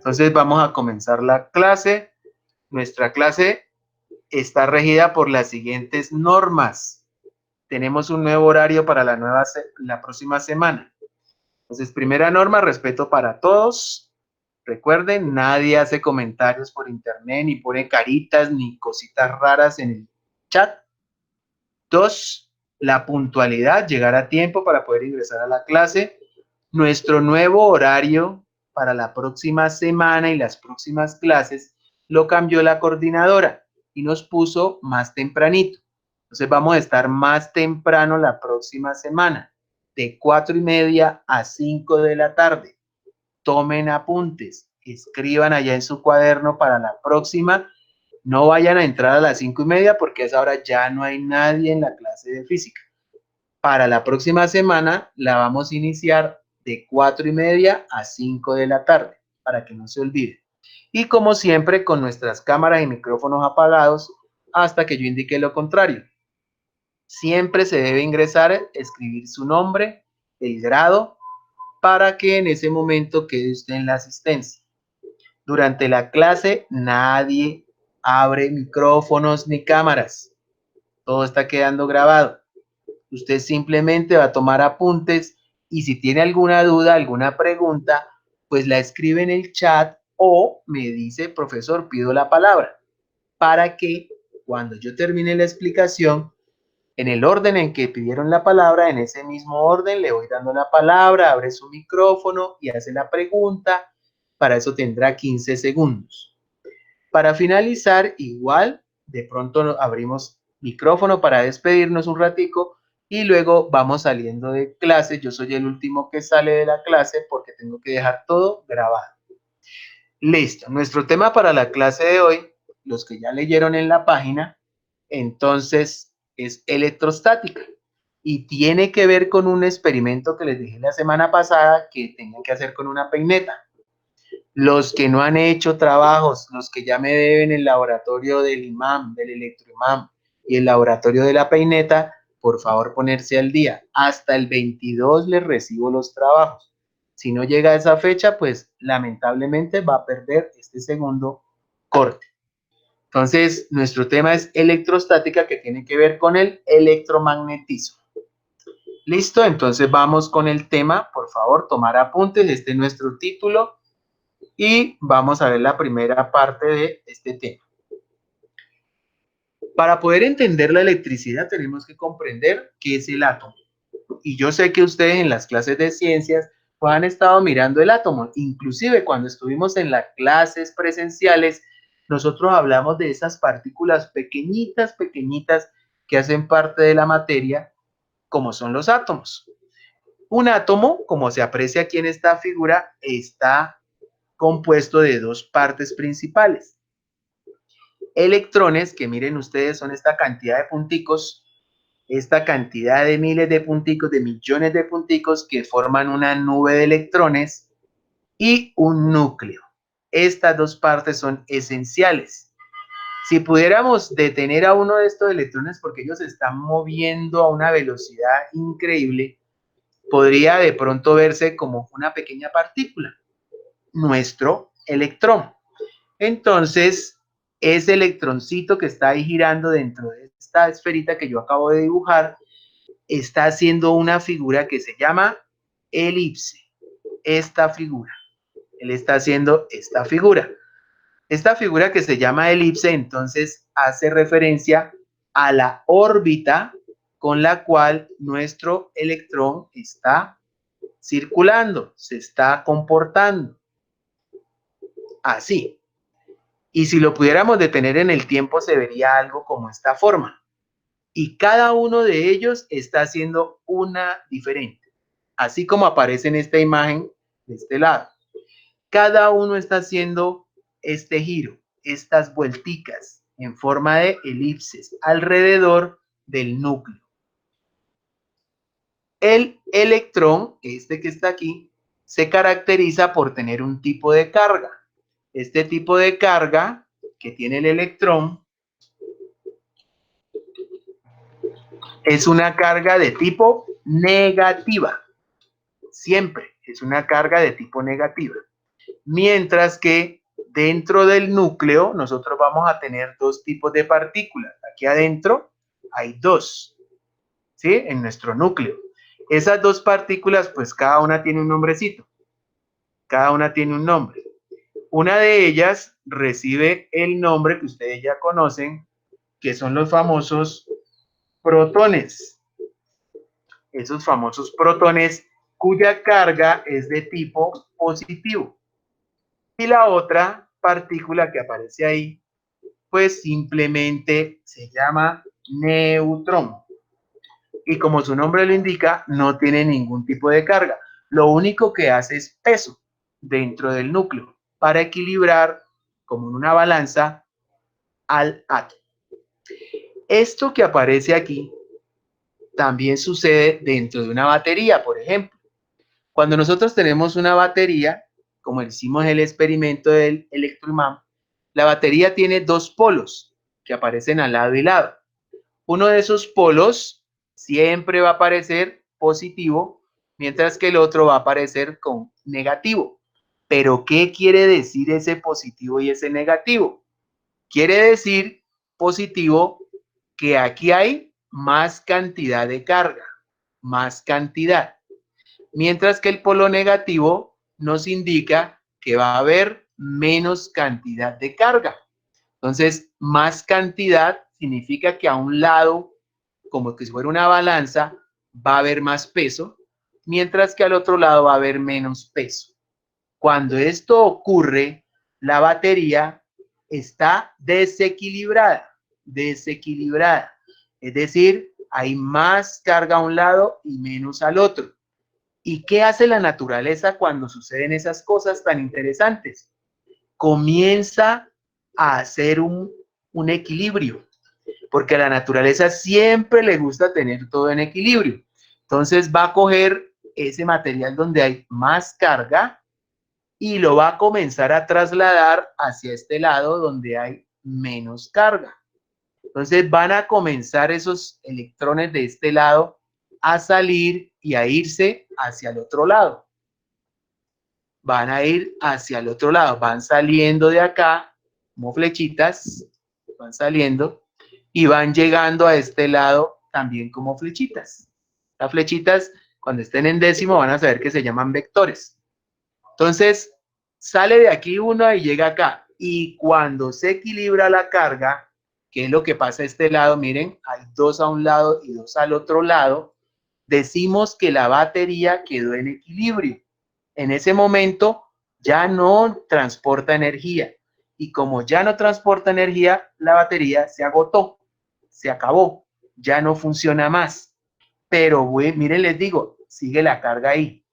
Entonces vamos a comenzar la clase. Nuestra clase está regida por las siguientes normas. Tenemos un nuevo horario para la próxima semana. Entonces, primera norma, respeto para todos. Recuerden, nadie hace comentarios por internet, ni pone caritas, ni cositas raras en el chat. 2, la puntualidad, llegar a tiempo para poder ingresar a la clase. Nuestro nuevo horario para la próxima semana y las próximas clases lo cambió la coordinadora y nos puso más tempranito. Entonces vamos a estar más temprano la próxima semana, de 4:30 a 5 de la tarde. Tomen apuntes, escriban allá en su cuaderno para la próxima. No vayan a entrar a las 5:30 porque a esa hora ya no hay nadie en la clase de física. Para la próxima semana la vamos a iniciar de 4:30 a 5 de la tarde, para que no se olvide. Y como siempre, con nuestras cámaras y micrófonos apagados hasta que yo indique lo contrario. Siempre se debe ingresar, escribir su nombre, el grado, para que en ese momento quede usted en la asistencia. Durante la clase nadie abre micrófonos ni cámaras. Todo está quedando grabado. Usted simplemente va a tomar apuntes y si tiene alguna duda, alguna pregunta, pues la escribe en el chat o me dice, profesor, pido la palabra, para que cuando yo termine la explicación, en el orden en que pidieron la palabra, en ese mismo orden le voy dando la palabra, abre su micrófono y hace la pregunta. Para eso tendrá 15 segundos. Para finalizar, igual, de pronto abrimos micrófono para despedirnos un ratico y luego vamos saliendo de clase. Yo soy el último que sale de la clase porque tengo que dejar todo grabado. Listo. Nuestro tema para la clase de hoy, los que ya leyeron en la página, entonces es electrostática y tiene que ver con un experimento que les dije la semana pasada que tenían que hacer con una peineta. Los que no han hecho trabajos, los que ya me deben el laboratorio del imán, del electroimán y el laboratorio de la peineta, por favor ponerse al día. Hasta el 22 les recibo los trabajos. Si no llega a esa fecha, pues lamentablemente va a perder este segundo corte. Entonces, nuestro tema es electrostática, que tiene que ver con el electromagnetismo. ¿Listo? Entonces vamos con el tema. Por favor, tomar apuntes. Este es nuestro título. Y vamos a ver la primera parte de este tema. Para poder entender la electricidad tenemos que comprender qué es el átomo. Y yo sé que ustedes en las clases de ciencias pues han estado mirando el átomo. Inclusive cuando estuvimos en las clases presenciales, nosotros hablamos de esas partículas pequeñitas, pequeñitas que hacen parte de la materia, como son los átomos. Un átomo, como se aprecia aquí en esta figura, está compuesto de dos partes principales. Electrones, que miren ustedes, son esta cantidad de punticos, esta cantidad de miles de punticos, de millones de punticos que forman una nube de electrones y un núcleo. Estas dos partes son esenciales. Si pudiéramos detener a uno de estos electrones porque ellos se están moviendo a una velocidad increíble, podría de pronto verse como una pequeña partícula, nuestro electrón. Entonces, ese electroncito que está ahí girando dentro de esta esferita que yo acabo de dibujar, está haciendo una figura que se llama elipse. Esta figura. Él está haciendo esta figura. Esta figura que se llama elipse, entonces, hace referencia a la órbita con la cual nuestro electrón está circulando, se está comportando. Así. Y si lo pudiéramos detener en el tiempo, se vería algo como esta forma. Y cada uno de ellos está haciendo una diferente. Así como aparece en esta imagen de este lado. Cada uno está haciendo este giro, estas vuelticas en forma de elipses alrededor del núcleo. El electrón, este que está aquí, se caracteriza por tener un tipo de carga. Este tipo de carga que tiene el electrón es una carga de tipo negativa. Siempre es una carga de tipo negativa. Mientras que dentro del núcleo nosotros vamos a tener dos tipos de partículas. Aquí adentro hay dos, ¿sí? En nuestro núcleo. Esas dos partículas, pues cada una tiene un nombrecito. Cada una tiene un nombre. Una de ellas recibe el nombre que ustedes ya conocen, que son los famosos protones. Esos famosos protones cuya carga es de tipo positivo. Y la otra partícula que aparece ahí, pues simplemente se llama neutrón. Y como su nombre lo indica, no tiene ningún tipo de carga. Lo único que hace es peso dentro del núcleo para equilibrar, como en una balanza, al átomo. Esto que aparece aquí también sucede dentro de una batería, por ejemplo. Cuando nosotros tenemos una batería, como hicimos el experimento del electroimán, la batería tiene dos polos que aparecen al lado y lado. Uno de esos polos siempre va a aparecer positivo, mientras que el otro va a aparecer con negativo. Pero, ¿qué quiere decir ese positivo y ese negativo? Quiere decir positivo que aquí hay más cantidad de carga, más cantidad. Mientras que el polo negativo nos indica que va a haber menos cantidad de carga. Entonces, más cantidad significa que a un lado, como que si fuera una balanza, va a haber más peso, mientras que al otro lado va a haber menos peso. Cuando esto ocurre, la batería está desequilibrada, desequilibrada. Es decir, hay más carga a un lado y menos al otro. ¿Y qué hace la naturaleza cuando suceden esas cosas tan interesantes? Comienza a hacer un equilibrio, porque a la naturaleza siempre le gusta tener todo en equilibrio. Entonces va a coger ese material donde hay más carga y lo va a comenzar a trasladar hacia este lado donde hay menos carga. Entonces van a comenzar esos electrones de este lado a salir y a irse hacia el otro lado. Van a ir hacia el otro lado, van saliendo de acá como flechitas, van saliendo y van llegando a este lado también como flechitas. Las flechitas, cuando estén en décimo, van a saber que se llaman vectores. Entonces, sale de aquí uno y llega acá. Y cuando se equilibra la carga, que es lo que pasa a este lado, miren, hay dos a un lado y dos al otro lado, decimos que la batería quedó en equilibrio. En ese momento ya no transporta energía. Y como ya no transporta energía, la batería se agotó, se acabó, ya no funciona más. Pero miren, les digo, sigue la carga ahí.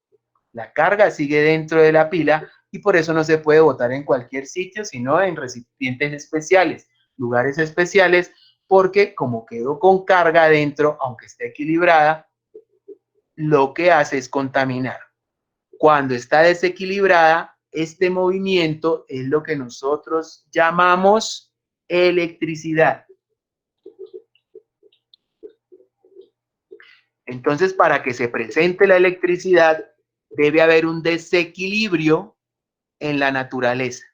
La carga sigue dentro de la pila y por eso no se puede botar en cualquier sitio, sino en recipientes especiales, lugares especiales, porque como quedó con carga adentro, aunque esté equilibrada, lo que hace es contaminar. Cuando está desequilibrada, este movimiento es lo que nosotros llamamos electricidad. Entonces, para que se presente la electricidad, debe haber un desequilibrio en la naturaleza,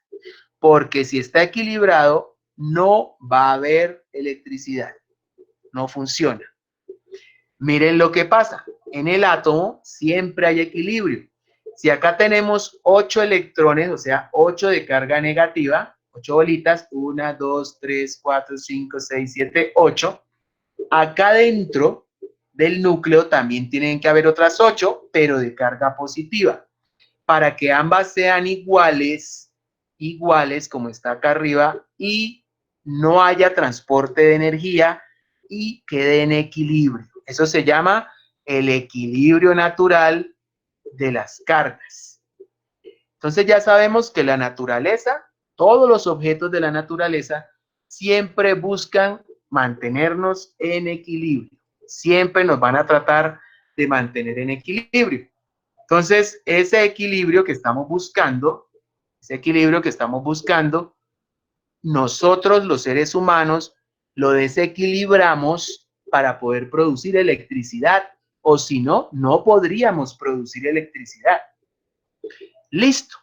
porque si está equilibrado, no va a haber electricidad, no funciona. Miren lo que pasa, en el átomo siempre hay equilibrio. Si acá tenemos 8 electrones, o sea, 8 de carga negativa, 8 bolitas, 1, 2, 3, 4, 5, 6, 7, 8, acá dentro del núcleo también tienen que haber otras 8, pero de carga positiva. Para que ambas sean iguales, iguales como está acá arriba, y no haya transporte de energía y quede en equilibrio. Eso se llama el equilibrio natural de las cargas. Entonces ya sabemos que la naturaleza, todos los objetos de la naturaleza, siempre buscan mantenernos en equilibrio. Siempre nos van a tratar de mantener en equilibrio. Entonces, ese equilibrio que estamos buscando, nosotros los seres humanos lo desequilibramos para poder producir electricidad, o si no, no podríamos producir electricidad. Listo.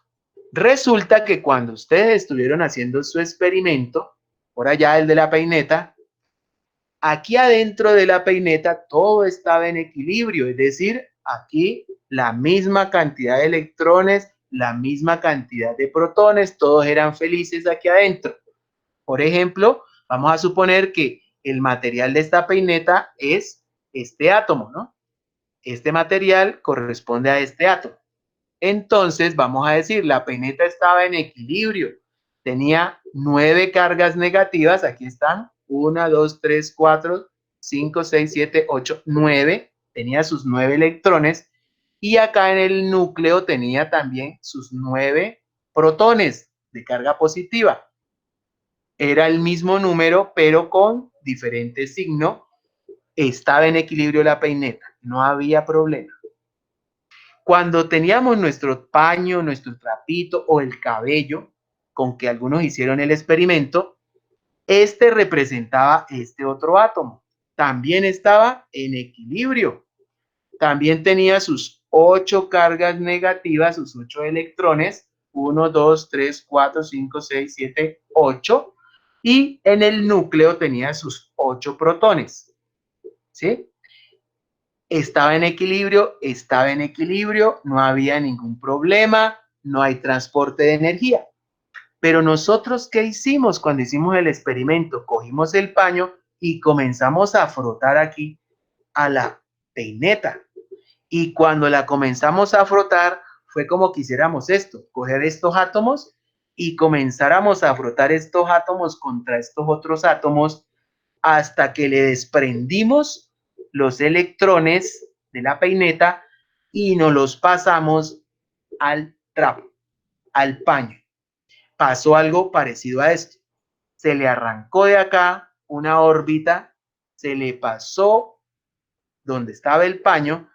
Resulta que cuando ustedes estuvieron haciendo su experimento, por allá el de la peineta, aquí adentro de la peineta todo estaba en equilibrio, es decir, aquí la misma cantidad de electrones, la misma cantidad de protones, todos eran felices aquí adentro. Por ejemplo, vamos a suponer que el material de esta peineta es este átomo, ¿no? Este material corresponde a este átomo. Entonces, vamos a decir, la peineta estaba en equilibrio. Tenía 9 cargas negativas. Aquí están. 1, 2, 3, 4, 5, 6, 7, 8, 9. Tenía sus 9 electrones. Y acá en el núcleo tenía también sus 9 protones de carga positiva. Era el mismo número, pero con diferente signo. Estaba en equilibrio la peineta. No había problema. Cuando teníamos nuestro paño, nuestro trapito o el cabello con que algunos hicieron el experimento, este representaba este otro átomo. También estaba en equilibrio. También tenía sus 8 cargas negativas, sus 8 electrones, 1, 2, 3, 4, 5, 6, 7, 8. Y en el núcleo tenía sus 8 protones. ¿Sí? Estaba en equilibrio, no había ningún problema, no hay transporte de energía. Pero nosotros, ¿qué hicimos cuando hicimos el experimento? Cogimos el paño y comenzamos a frotar aquí a la peineta. Y cuando la comenzamos a frotar, fue como quisiéramos esto, coger estos átomos y comenzáramos a frotar estos átomos contra estos otros átomos hasta que le desprendimos los electrones de la peineta y nos los pasamos al trapo, al paño. Pasó algo parecido a esto. Se le arrancó de acá una órbita, se le pasó donde estaba el paño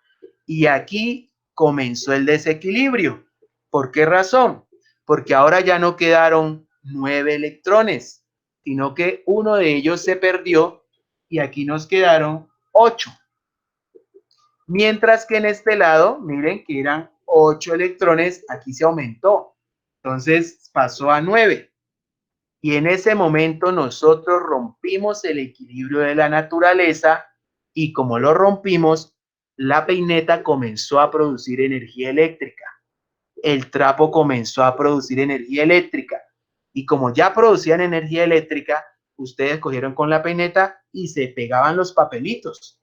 y aquí comenzó el desequilibrio. ¿Por qué razón? Porque ahora ya no quedaron 9 electrones, sino que uno de ellos se perdió y aquí nos quedaron 8. Mientras que en este lado, miren que eran 8 electrones, aquí se aumentó. Entonces pasó a 9. Y en ese momento nosotros rompimos el equilibrio de la naturaleza y como lo rompimos, la peineta comenzó a producir energía eléctrica. El trapo comenzó a producir energía eléctrica. Y como ya producían energía eléctrica, ustedes cogieron con la peineta y se pegaban los papelitos.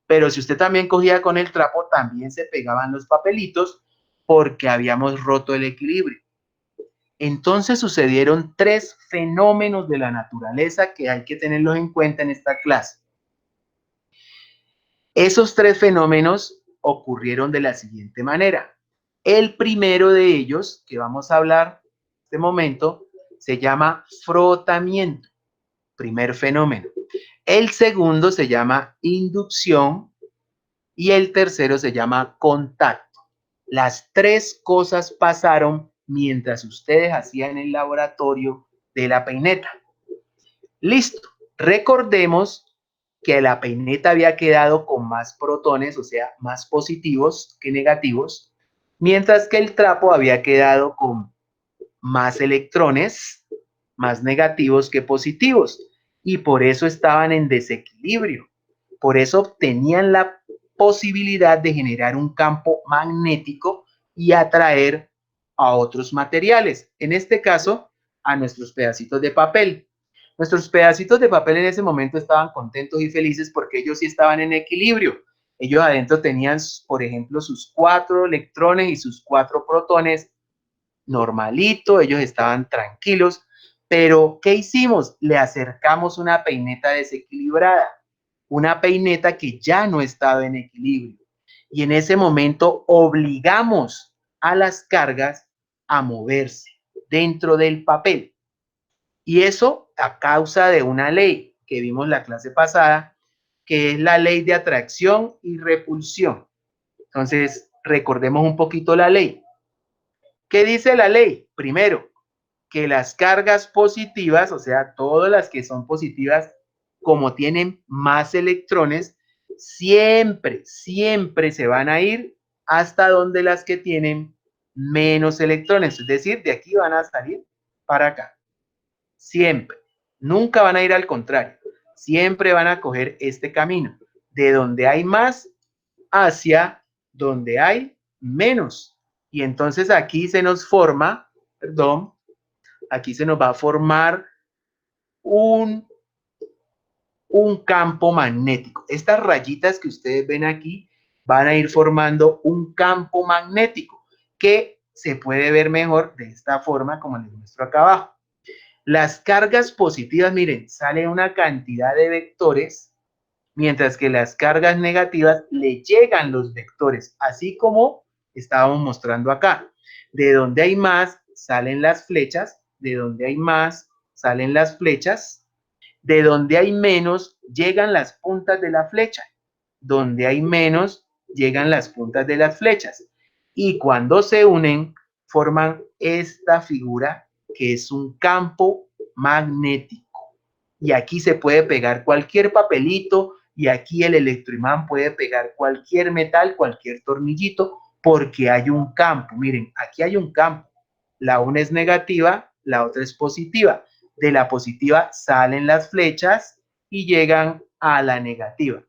Pero si usted también cogía con el trapo, también se pegaban los papelitos porque habíamos roto el equilibrio. Entonces sucedieron 3 fenómenos de la naturaleza que hay que tenerlos en cuenta en esta clase. Esos 3 fenómenos ocurrieron de la siguiente manera. El primero de ellos, que vamos a hablar en este momento, se llama frotamiento, primer fenómeno. El segundo se llama inducción y el tercero se llama contacto. Las 3 cosas pasaron mientras ustedes hacían el laboratorio de la peineta. Listo. Recordemos que la peineta había quedado con más protones, o sea, más positivos que negativos, mientras que el trapo había quedado con más electrones, más negativos que positivos, y por eso estaban en desequilibrio. Por eso tenían la posibilidad de generar un campo magnético y atraer a otros materiales, en este caso, a nuestros pedacitos de papel. Nuestros pedacitos de papel en ese momento estaban contentos y felices porque ellos sí estaban en equilibrio. Ellos adentro tenían, por ejemplo, sus 4 electrones y sus 4 protones normalito, ellos estaban tranquilos, pero ¿qué hicimos? Le acercamos una peineta desequilibrada, una peineta que ya no estaba en equilibrio. Y en ese momento obligamos a las cargas a moverse dentro del papel. Y eso a causa de una ley que vimos la clase pasada, que es la ley de atracción y repulsión. Entonces, recordemos un poquito la ley. ¿Qué dice la ley? Primero, que las cargas positivas, o sea, todas las que son positivas, como tienen más electrones, siempre se van a ir hasta donde las que tienen menos electrones, es decir, de aquí van a salir para acá. Siempre. Nunca van a ir al contrario. Siempre van a coger este camino, de donde hay más hacia donde hay menos. Y entonces aquí se nos forma, perdón, aquí se nos va a formar un campo magnético. Estas rayitas que ustedes ven aquí van a ir formando un campo magnético que se puede ver mejor de esta forma como les muestro acá abajo. Las cargas positivas, miren, sale una cantidad de vectores, mientras que las cargas negativas le llegan los vectores, así como estábamos mostrando acá. De donde hay más, salen las flechas, de donde hay más, salen las flechas, de donde hay menos, llegan las puntas de la flecha, donde hay menos, llegan las puntas de las flechas. Y cuando se unen, forman esta figura que es un campo magnético. Y aquí se puede pegar cualquier papelito y aquí el electroimán puede pegar cualquier metal, cualquier tornillito, porque hay un campo. Miren, aquí hay un campo. La una es negativa, la otra es positiva. De la positiva salen las flechas y llegan a la negativa.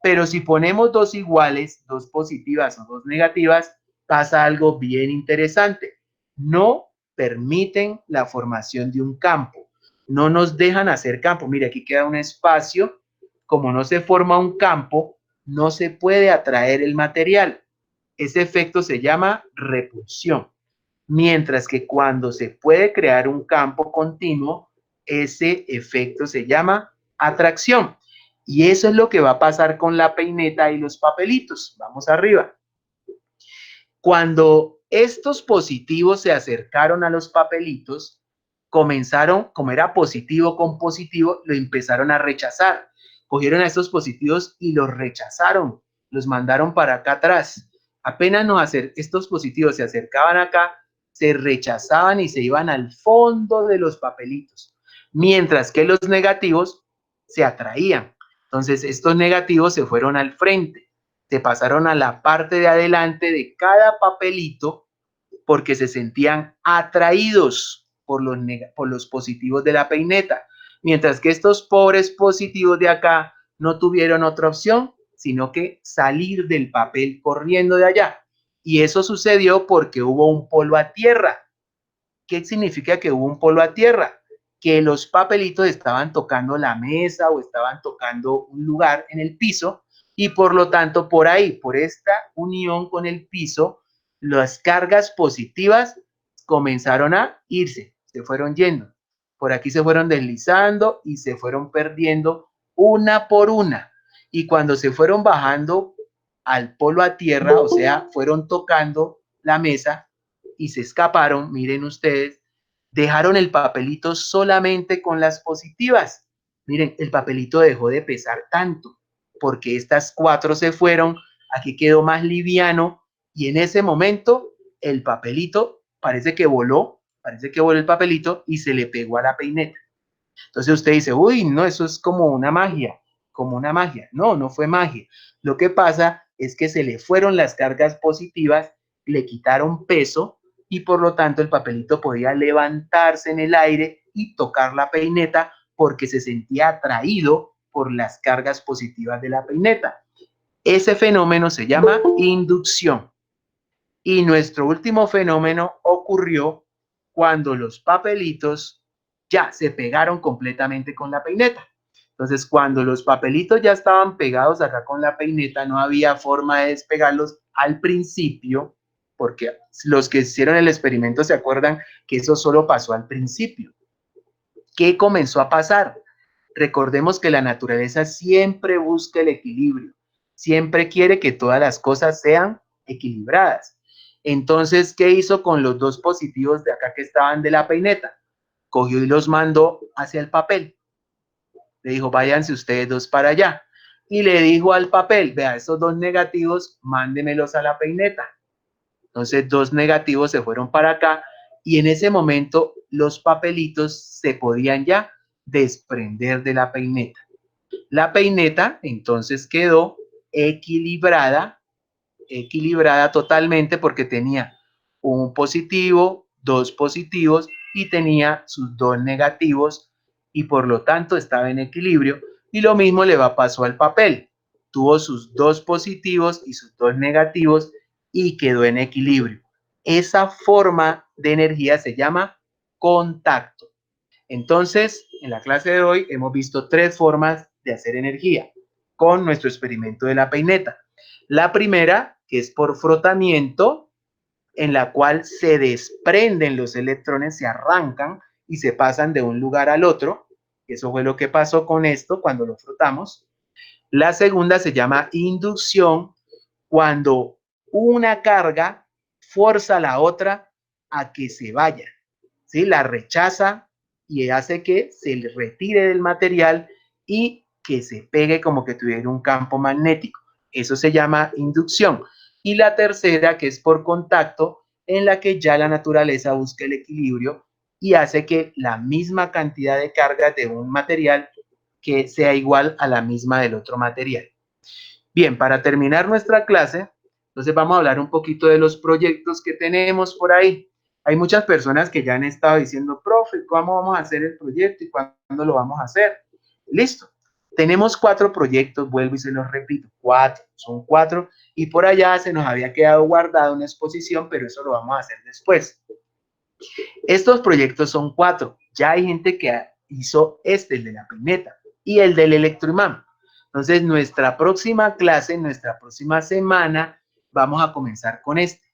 Pero si ponemos dos iguales, dos positivas o dos negativas, pasa algo bien interesante. No permiten la formación de un campo. No nos dejan hacer campo. Mire, aquí queda un espacio. Como no se forma un campo, no se puede atraer el material. Ese efecto se llama repulsión. Mientras que cuando se puede crear un campo continuo, ese efecto se llama atracción. Y eso es lo que va a pasar con la peineta y los papelitos. Vamos arriba. Cuando estos positivos se acercaron a los papelitos, comenzaron, como era positivo con positivo, lo empezaron a rechazar. Cogieron a estos positivos y los rechazaron, los mandaron para acá atrás. Apenas estos positivos se acercaban acá, se rechazaban y se iban al fondo de los papelitos, mientras que los negativos se atraían. Entonces, estos negativos se fueron al frente, se pasaron a la parte de adelante de cada papelito porque se sentían atraídos por los positivos de la peineta, mientras que estos pobres positivos de acá no tuvieron otra opción, sino que salir del papel corriendo de allá. Y eso sucedió porque hubo un polo a tierra. ¿Qué significa que hubo un polo a tierra? Que los papelitos estaban tocando la mesa o estaban tocando un lugar en el piso y por lo tanto por ahí, por esta unión con el piso, las cargas positivas comenzaron a irse, se fueron yendo. Por aquí se fueron deslizando y se fueron perdiendo una por una. Y cuando se fueron bajando al polo a tierra, o sea, fueron tocando la mesa, y se escaparon, miren ustedes, dejaron el papelito solamente con las positivas. Miren, el papelito dejó de pesar tanto, porque estas cuatro se fueron, aquí quedó más liviano, y en ese momento el papelito parece que voló el papelito y se le pegó a la peineta. Entonces usted dice, uy, no, eso es como una magia, como una magia. No, no fue magia. Lo que pasa es que se le fueron las cargas positivas, le quitaron peso y por lo tanto el papelito podía levantarse en el aire y tocar la peineta porque se sentía atraído por las cargas positivas de la peineta. Ese fenómeno se llama inducción. Y nuestro último fenómeno ocurrió cuando los papelitos ya se pegaron completamente con la peineta. Entonces, cuando los papelitos ya estaban pegados acá con la peineta, no había forma de despegarlos al principio, porque los que hicieron el experimento se acuerdan que eso solo pasó al principio. ¿Qué comenzó a pasar? Recordemos que la naturaleza siempre busca el equilibrio, siempre quiere que todas las cosas sean equilibradas. Entonces, ¿qué hizo con los dos positivos de acá que estaban de la peineta? Cogió y los mandó hacia el papel. Le dijo, váyanse ustedes dos para allá. Y le dijo al papel, vea, esos dos negativos, mándemelos a la peineta. Entonces, dos negativos se fueron para acá y en ese momento los papelitos se podían ya desprender de la peineta. La peineta entonces quedó equilibrada totalmente porque tenía un positivo, dos positivos y tenía sus dos negativos y por lo tanto estaba en equilibrio. Y lo mismo le pasó al papel. Tuvo sus dos positivos y sus dos negativos y quedó en equilibrio. Esa forma de energía se llama contacto. Entonces, en la clase de hoy hemos visto tres formas de hacer energía con nuestro experimento de la peineta. La primera, que es por frotamiento, en la cual se desprenden los electrones, se arrancan y se pasan de un lugar al otro. Eso fue lo que pasó con esto cuando lo frotamos. La segunda se llama inducción, cuando una carga fuerza a la otra a que se vaya, ¿sí? La rechaza y hace que se le retire del material y que se pegue como que tuviera un campo magnético. Eso se llama inducción. Y la tercera, que es por contacto, en la que ya la naturaleza busca el equilibrio y hace que la misma cantidad de carga de un material que sea igual a la misma del otro material. Bien, para terminar nuestra clase, entonces vamos a hablar un poquito de los proyectos que tenemos por ahí. Hay muchas personas que ya han estado diciendo, profe, ¿cómo vamos a hacer el proyecto y cuándo lo vamos a hacer? Listo. Tenemos 4 proyectos, vuelvo y se los repito, 4, son 4, y por allá se nos había quedado guardada una exposición, pero eso lo vamos a hacer después. Estos proyectos son 4, ya hay gente que hizo el de la peineta y el del electroimán. Entonces, nuestra próxima clase, nuestra próxima semana, vamos a comenzar con este.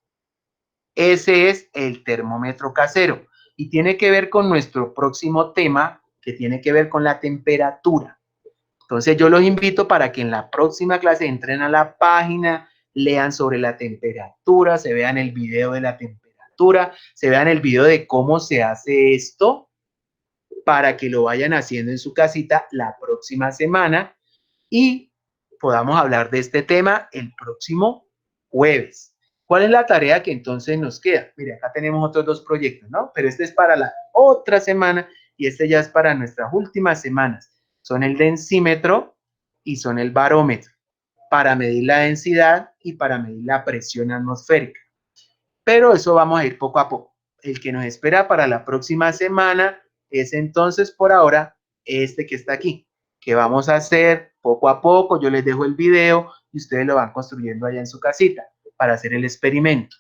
Ese es el termómetro casero y tiene que ver con nuestro próximo tema, que tiene que ver con la temperatura. Entonces, yo los invito para que en la próxima clase entren a la página, lean sobre la temperatura, se vean el video de la temperatura, se vean el video de cómo se hace esto, para que lo vayan haciendo en su casita la próxima semana y podamos hablar de este tema el próximo jueves. ¿Cuál es la tarea que entonces nos queda? Mire, acá tenemos otros 2 proyectos, ¿no? Pero este es para la otra semana y este ya es para nuestras últimas semanas. Son el densímetro y son el barómetro, para medir la densidad y para medir la presión atmosférica. Pero eso vamos a ir poco a poco. El que nos espera para la próxima semana es entonces por ahora este que está aquí, que vamos a hacer poco a poco. Yo les dejo el video y ustedes lo van construyendo allá en su casita para hacer el experimento.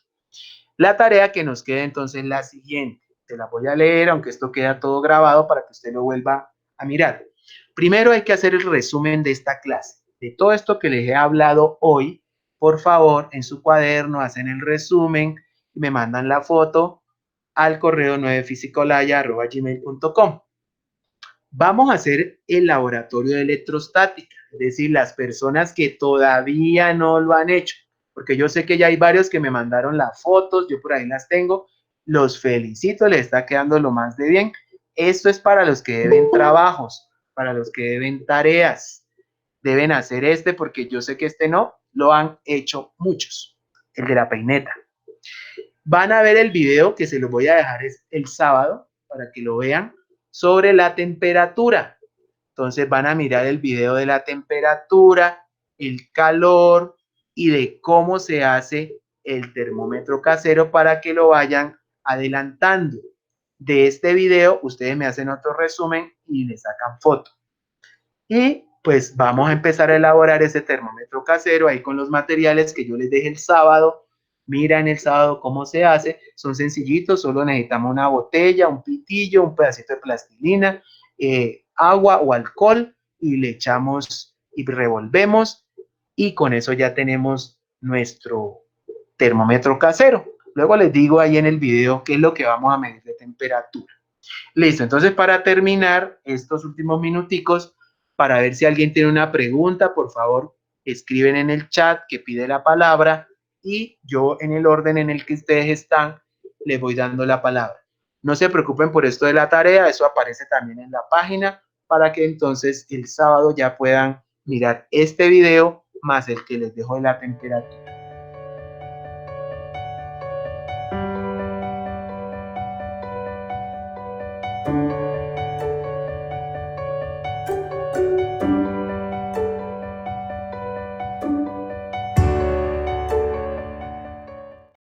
La tarea que nos queda entonces es la siguiente. Te la voy a leer, aunque esto queda todo grabado para que usted lo vuelva a mirar. Primero hay que hacer el resumen de esta clase. De todo esto que les he hablado hoy, por favor, en su cuaderno hacen el resumen y me mandan la foto al correo 9fisicolaya@gmail.com. Vamos a hacer el laboratorio de electrostática, es decir, las personas que todavía no lo han hecho, porque yo sé que ya hay varios que me mandaron las fotos, yo por ahí las tengo, los felicito, les está quedando lo más de bien. Esto es para los que deben trabajos, para los que deben tareas, deben hacer este porque yo sé que este no, lo han hecho muchos, el de la peineta. Van a ver el video que se los voy a dejar el sábado para que lo vean sobre la temperatura. Entonces van a mirar el video de la temperatura, el calor y de cómo se hace el termómetro casero para que lo vayan adelantando. De este video ustedes me hacen otro resumen y le sacan foto. Y pues vamos a empezar a elaborar ese termómetro casero ahí con los materiales que yo les dejé el sábado. Miran el sábado cómo se hace, son sencillitos, solo necesitamos una botella, un pitillo, un pedacito de plastilina, agua o alcohol y le echamos y revolvemos y con eso ya tenemos nuestro termómetro casero. Luego les digo ahí en el video qué es lo que vamos a medir de temperatura. Listo, entonces para terminar estos últimos minuticos, para ver si alguien tiene una pregunta, por favor, escriben en el chat que pide la palabra y yo en el orden en el que ustedes están, les voy dando la palabra. No se preocupen por esto de la tarea, eso aparece también en la página para que entonces el sábado ya puedan mirar este video más el que les dejo de la temperatura.